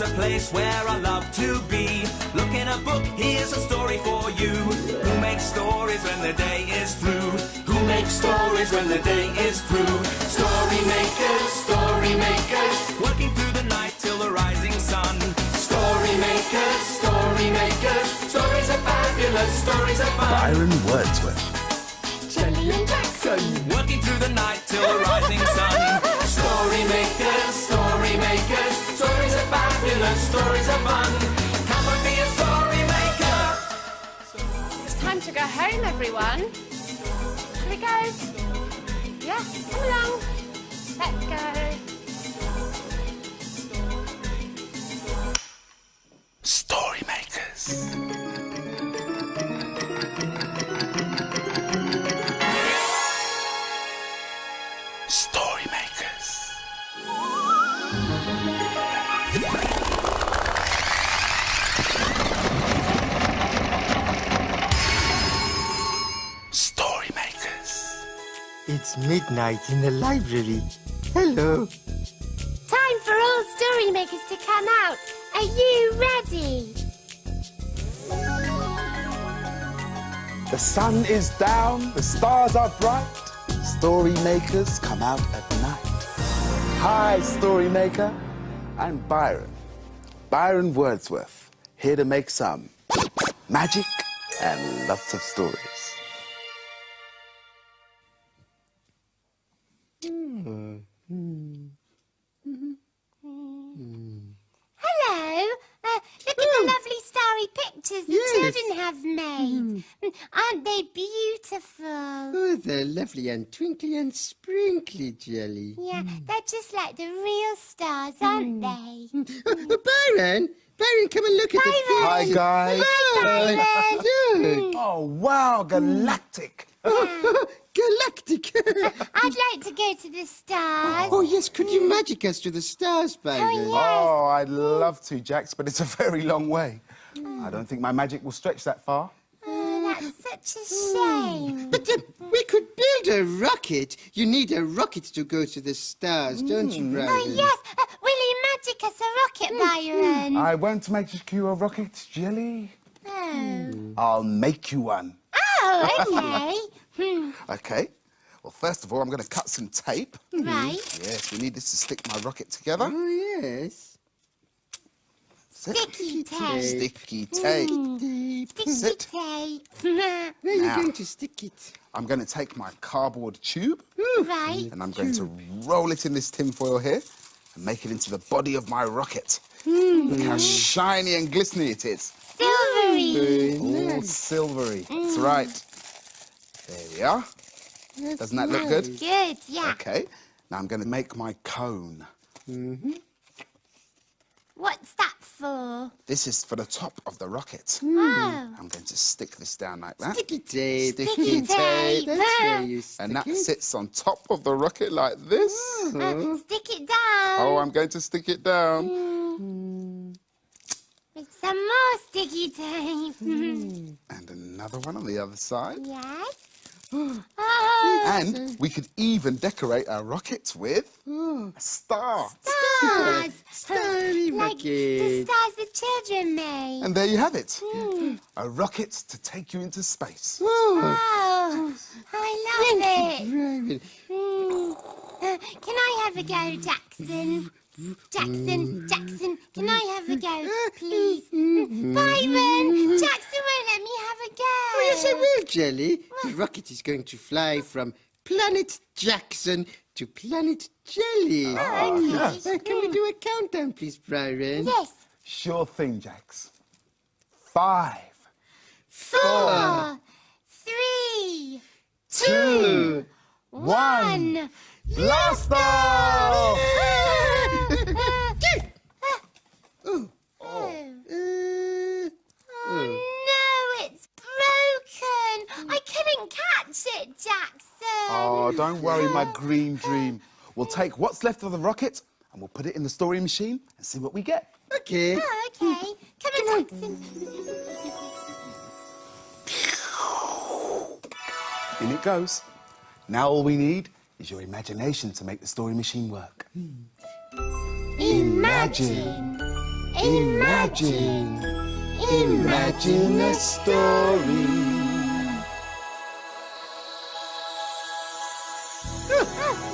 a place where I love to be. Look in a book, here's a story for you. Who makes stories when the day is through? Who makes stories when the day is through? Story makers, working through the night till the rising sun. Story makers, stories are fabulous, stories are fun. Byron Wordsworth. Jelly and Jackson, working through the night till the rising sun. Story makers, stories are fabulous, stories are fun. Come and be a story maker. it's time to go home, everyone. Shall we go? Yeah, come along. Let's go. Story makers. Story makers. Story makers. It's midnight in the library. Hello. Time for all story makers to come out. Are you ready? The sun is down, the stars are bright. Story makers come out at night. Hi, story maker. I'm Byron. Byron Wordsworth, here to make some magic and lots of stories. Hello. Look at the lovely starry pictures the children have made. Aren't they beautiful? Oh, they're lovely and twinkly and sprinkly, Jelly. Yeah, they're just like the real stars, aren't they? Byron! Byron, come and look at the Byron! picture. Hi, guys. Hi, Byron. Look. Oh, wow, galactic. Galactic. I'd like to go to the stars. Oh, yes, could you magic us to the stars, Byron? yes. Oh, I'd love to, Jax, but it's a very long way. I don't think my magic will stretch that far. Oh, that's such a shame. But we could build a rocket. You need a rocket to go to the stars, don't you, Byron? Oh, yes. Will you magic us a rocket, Byron? I won't make you a rocket, Jelly. Oh. I'll make you one. Oh, okay. Okay. Well, first of all, I'm going to cut some tape. Right. Yes, we need this to stick my rocket together. Oh, yes. Sticky tape. Sticky tape. Sticky Sit. tape. Where are you Now. going to stick it? I'm going to take my cardboard tube Right. and I'm going to roll it in this tinfoil here and make it into the body of my rocket. Hmm. Look how shiny and glistening it is. Silvery. All silvery. That's right. There we are. Doesn't that look good? Good, yeah. Okay. Now I'm going to make my cone. What's that for? This is for the top of the rocket. Oh. I'm going to stick this down like that. Sticky tape. Sticky tape. That's where you stick And that it. sits on top of the rocket like this. Stick it down. Oh, I'm going to stick it down. With some more sticky tape. And another one on the other side. Yes. Oh, And we could even decorate our rocket with a star. stars. Starry Like the rocket. stars the children made. And there you have it. A rocket to take you into space. Oh, Oh, I love it. Byron. Can I have a go, Jackson? Jackson, can I have a go, please? Byron, Jackson won't let me have a go. Oh, yes, I will, Jelly. The rocket is going to fly from Planet Jackson to Planet Jelly. Okay. Can we do a countdown, please, Byron? Yes. Sure thing, Jax. 5, 4, 3, 2, 1. Blast off! Oh no, it's broken. I couldn't catch it, Jackson. Oh, don't worry, my green dream. We'll take what's left of the rocket and we'll put it in the story machine and see what we get. Okay. Oh, okay. Come on, Jackson. In it goes. Now all we need is your imagination to make the story machine work. Imagine. Imagine. Imagine a story.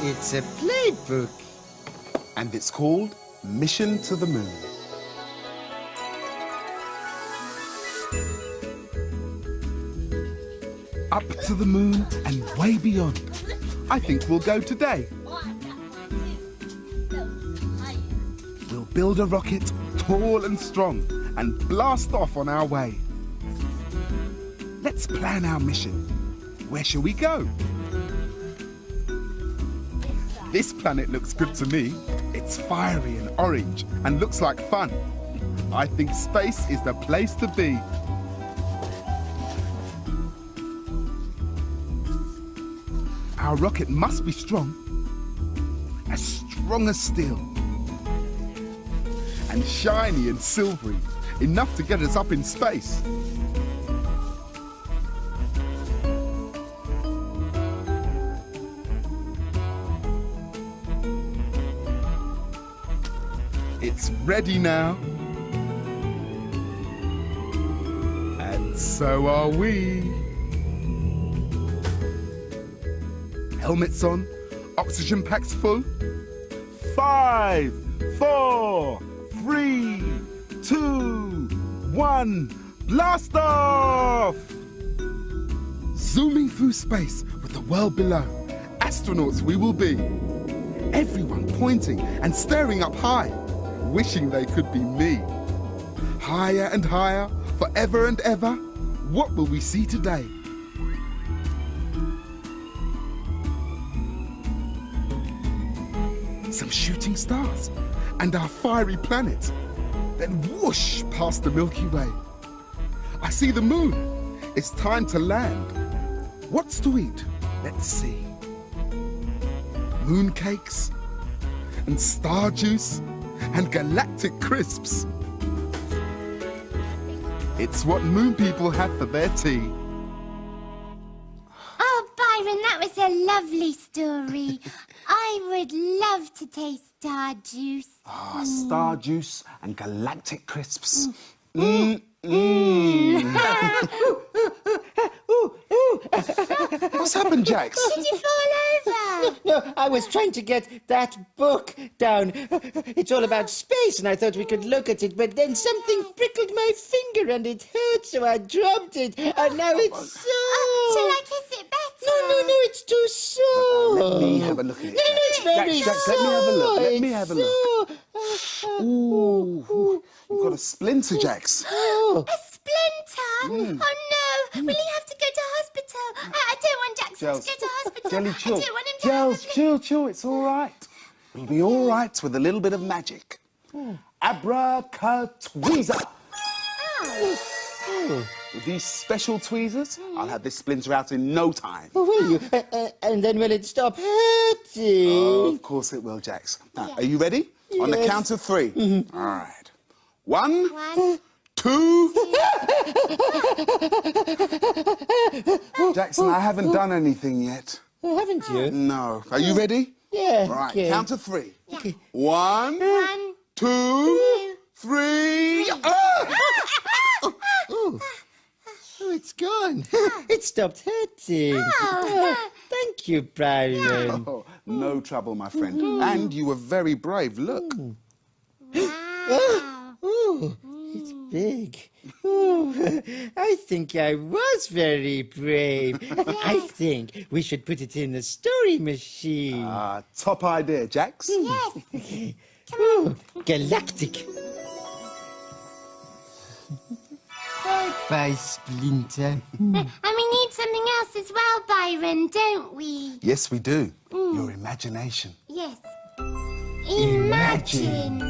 It's a playbook. And it's called Mission to the Moon. Up to the moon and way beyond. I think we'll go today. We'll build a rocket tall and strong and blast off on our way. Let's plan our mission. Where shall we go? This planet looks good to me. It's fiery and orange and looks like fun. I think space is the place to be. Our rocket must be strong as steel, and shiny and silvery, enough to get us up in space. It's ready now. And so are we. Helmets on, oxygen packs full. 5, 4, 3, 2, 1, blast off! Zooming through space with the world below, astronauts we will be. Everyone pointing and staring up high, wishing they could be me. Higher and higher, forever and ever, what will we see today? Some shooting stars and our fiery planet, then whoosh past the Milky Way. I see the moon. It's time to land. What's to eat? Let's see. Moon cakes and star juice and galactic crisps. It's what moon people have for their tea. Oh, Byron, that was a lovely story. I would love to taste star juice. Ah, star juice and galactic crisps. What's happened, Jax? Did you fall over? No, I was trying to get that book down. It's all about space, and I thought we could look at it, but then something prickled my finger and it hurt, so I dropped it, and now it's sore. Shall I kiss it better? No, it's too sore. Let me have a look at it. No, it's very Jax, sore. let me have a look. Let me have a look. Sore. Ooh, you've got a splinter, Jax. Oh. A splinter? Oh, no. Will he have to go to hospital? I don't want Jackson Gels. to go to hospital. Jelly, chill. I don't want him to have Gels, chill. It's all right. We'll be all right with a little bit of magic. Abracatweezer. With these special tweezers, I'll have this splinter out in no time. Oh, will you? And then will it stop hurting? Oh, of course it will, Jax. Now, are you ready? On the Yes. count of 3. All right. 1, One. 2. Jackson, I haven't done anything yet. Oh, haven't you? No. Are you ready? Yeah. All right, okay. count of 3. Okay. 1, One. 2, 3. Oh, it's gone. It stopped hurting. Thank you, Byron. Oh, no trouble, my friend. And you were very brave. Look. Wow. Oh, it's big. Oh, I think I was very brave. I think we should put it in the story machine. Top idea, Jax. Yes. Oh, galactic. Bye-bye, Splinter. And we need something else as well, Byron, don't we? Yes, we do. Your imagination. Yes. Imagine.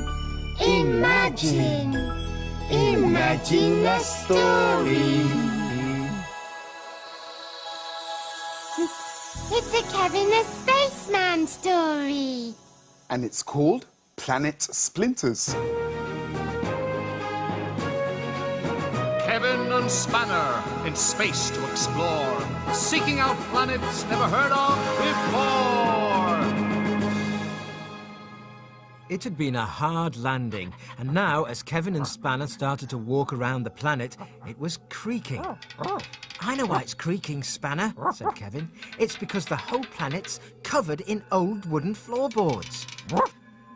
Imagine. Imagine a story. It's a Kevin the Spaceman story. And it's called Planet Splinters. Kevin and Spanner in space to explore, seeking out planets never heard of before. It had been a hard landing, and now, as Kevin and Spanner started to walk around the planet, it was creaking. I know why it's creaking, Spanner, said Kevin. It's because the whole planet's covered in old wooden floorboards.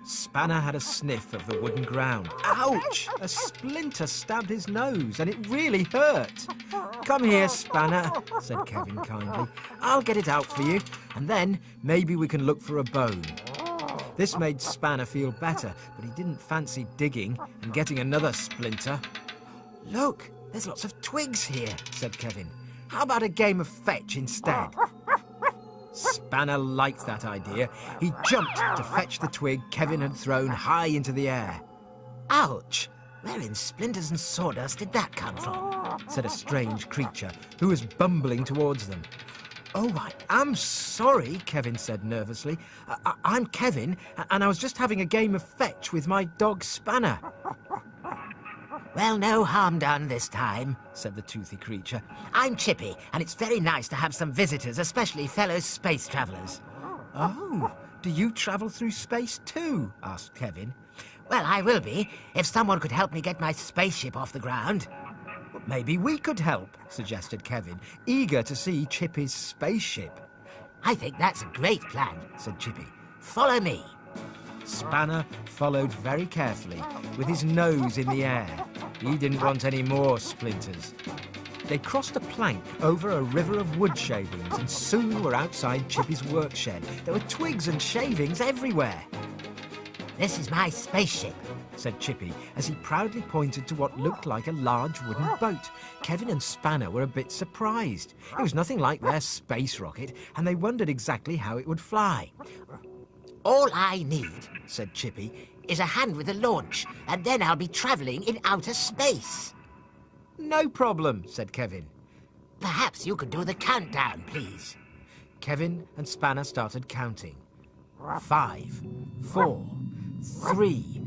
Spanner had a sniff of the wooden ground. Ouch! A splinter stabbed his nose, and it really hurt. Come here, Spanner, said Kevin kindly. I'll get it out for you, and then maybe we can look for a bone. This made Spanner feel better, but he didn't fancy digging and getting another splinter. Look, there's lots of twigs here, said Kevin. How about a game of fetch instead? Spanner liked that idea. He jumped to fetch the twig Kevin had thrown high into the air. Ouch! Where in splinters and sawdust did that come from? Said a strange creature who was bumbling towards them. Oh, I am sorry, Kevin said nervously. I'm Kevin, and I was just having a game of fetch with my dog Spanner. Well, no harm done this time, said the toothy creature. I'm Chippy, and it's very nice to have some visitors, especially fellow space travellers. Oh, do you travel through space too? Asked Kevin. Well, I will be, if someone could help me get my spaceship off the ground. Maybe we could help, suggested Kevin, eager to see Chippy's spaceship. I think that's a great plan, said Chippy. Follow me. Spanner followed very carefully, with his nose in the air. He didn't want any more splinters. They crossed a plank over a river of wood shavings and soon were outside Chippy's workshed. There were twigs and shavings everywhere. This is my spaceship, said Chippy, as he proudly pointed to what looked like a large wooden boat. Kevin and Spanner were a bit surprised. It was nothing like their space rocket, and they wondered exactly how it would fly. All I need, said Chippy, is a hand with a launch, and then I'll be travelling in outer space. No problem, said Kevin. Perhaps you could do the countdown, please. Kevin and Spanner started counting. 5, 4, 3,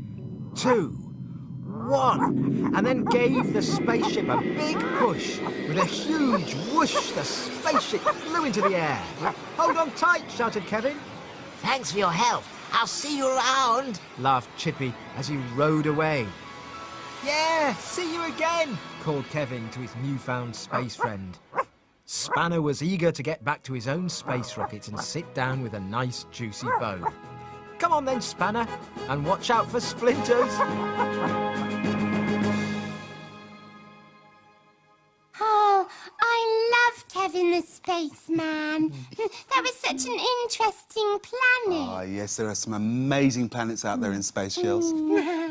2, 1, and then gave the spaceship a big push. With a huge whoosh, the spaceship flew into the air. Hold on tight, shouted Kevin. Thanks for your help. I'll see you around, laughed Chippy as he rode away. Yeah, see you again, called Kevin to his newfound space friend. Spanner was eager to get back to his own space rocket and sit down with a nice juicy bone. Come on then, Spanner, and watch out for splinters. Oh, I love Kevin the Spaceman. That was such an interesting planet. Oh, yes, there are some amazing planets out there in space, Shells.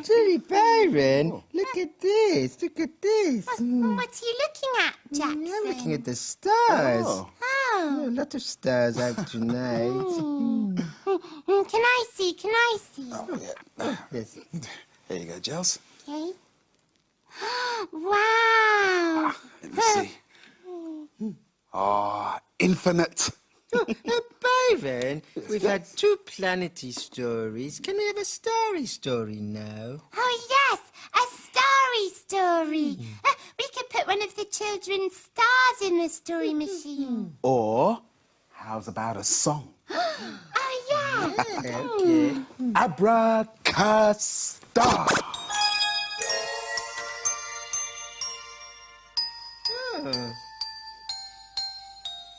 Gee, Byron, look at this, look at this. What are you looking at, Jackson? I'm looking at the stars. Oh. Oh, a lot of stars out tonight. Can I see? Can I see? Oh, yeah. Yes. Here you go, Gels. Okay. Wow. Let me see. Oh, infinite. Byron, we've had 2 planety stories. Can we have a starry story now? Oh, yes, a starry story. We could put one of the children's stars in the story machine. Or, how's about a song? Oh, yeah. Okay. Abracastar. Oh.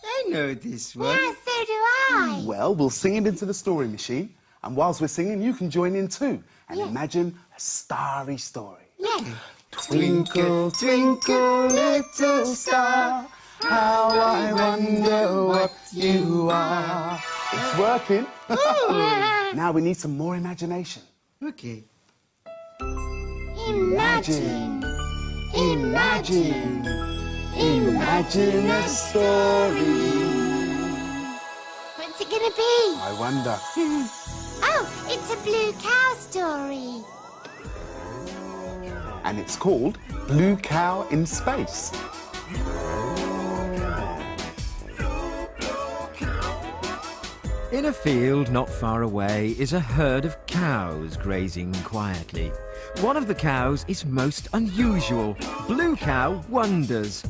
I know this one. Yeah, so do I. Well, we'll sing it into the story machine, and whilst we're singing, you can join in too and imagine a starry story. Yes. Twinkle, twinkle, little star, how I wonder what you are. It's working. Now we need some more imagination. Okay. Imagine. Imagine. Imagine a story. What's it gonna be? I wonder. Oh, it's a blue cow story. And it's called Blue Cow in Space. In a field not far away is a herd of cows grazing quietly. One of the cows is most unusual. Blue Cow wonders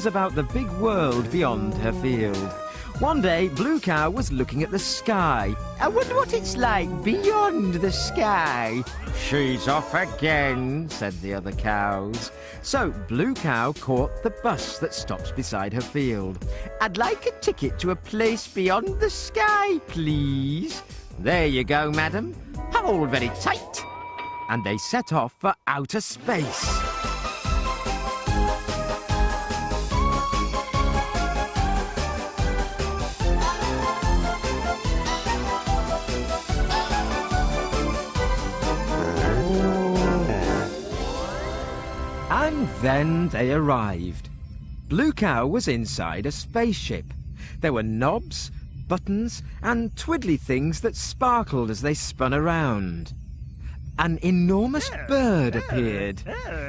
about the big world beyond her field. One day, Blue Cow was looking at the sky. I wonder what it's like beyond the sky. She's off again, said the other cows. So Blue Cow caught the bus that stops beside her field. I'd like a ticket to a place beyond the sky, please. There you go, madam. Hold very tight. And they set off for outer space. And then they arrived. Blue Cow was inside a spaceship. There were knobs, buttons, and twiddly things that sparkled as they spun around. An enormous bird appeared.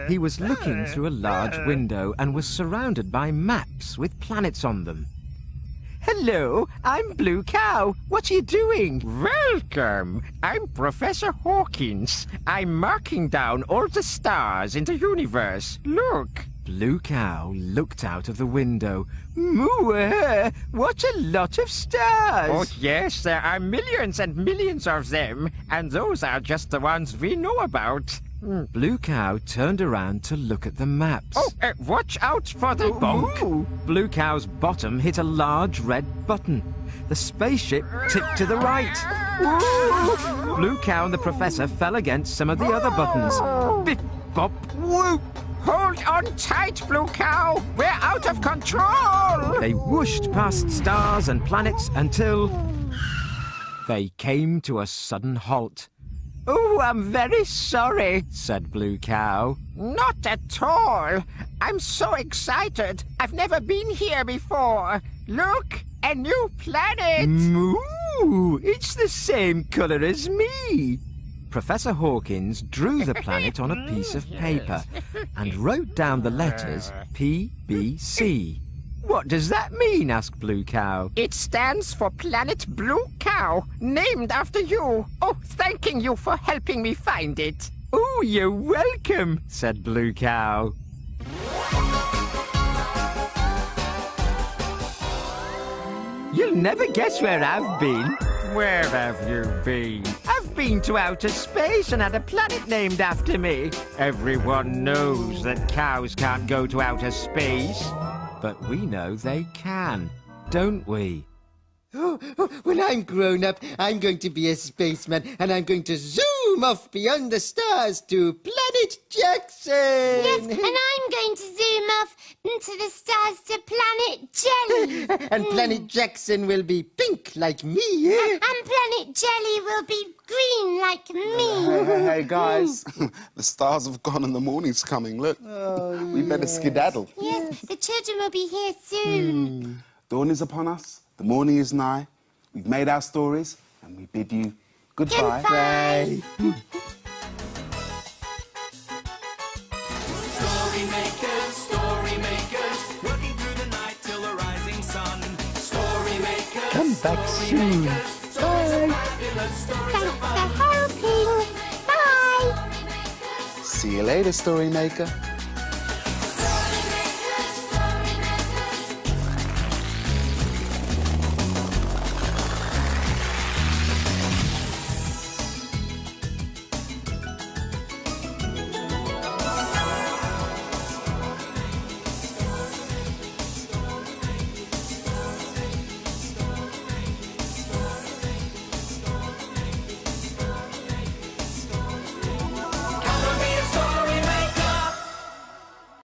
He was looking through a large window and was surrounded by maps with planets on them. Hello, I'm Blue Cow. What are you doing? Welcome. I'm Professor Hawkins. I'm marking down all the stars in the universe. Look. Blue Cow looked out of the window. Moo! What a lot of stars! Oh, yes, there are millions and millions of them, and those are just the ones we know about. Blue Cow turned around to look at the maps. Oh, watch out for the bonk! Blue Cow's bottom hit a large red button. The spaceship tipped to the right. Ooh. Blue Cow and the Professor fell against some of the other buttons. Bip, bop, whoop! Hold on tight, Blue Cow! We're out of control! They whooshed past stars and planets until they came to a sudden halt. Oh, I'm very sorry, said Blue Cow. Not at all. I'm so excited. I've never been here before. Look, a new planet! Moo! It's the same color as me. Professor Hawkins drew the planet on a piece of paper and wrote down the letters PBC. What does that mean? Asked Blue Cow. It stands for Planet Blue Cow, named after you. Oh, thanking you for helping me find it. Oh, you're welcome, said Blue Cow. You'll never guess where I've been. Where have you been? I've been to outer space and had a planet named after me. Everyone knows that cows can't go to outer space. But we know they can, don't we? When I'm grown up, I'm going to be a spaceman, and I'm going to zoom off beyond the stars to Planet Jackson. Yes, and I'm going to zoom off into the stars to Planet Jelly. And Planet Jackson will be pink like me. And Planet Jelly will be green like me. Hey, guys. The stars have gone and the morning's coming. Look, we better skedaddle. Yes, the children will be here soon. Dawn is upon us. The morning is nigh. We've made our stories, and we bid you goodbye. Goodbye. Story makers, working through the night till the rising sun. Story makers, Come back soon. Bye. Thanks for helping. Bye. See you later, Story Maker.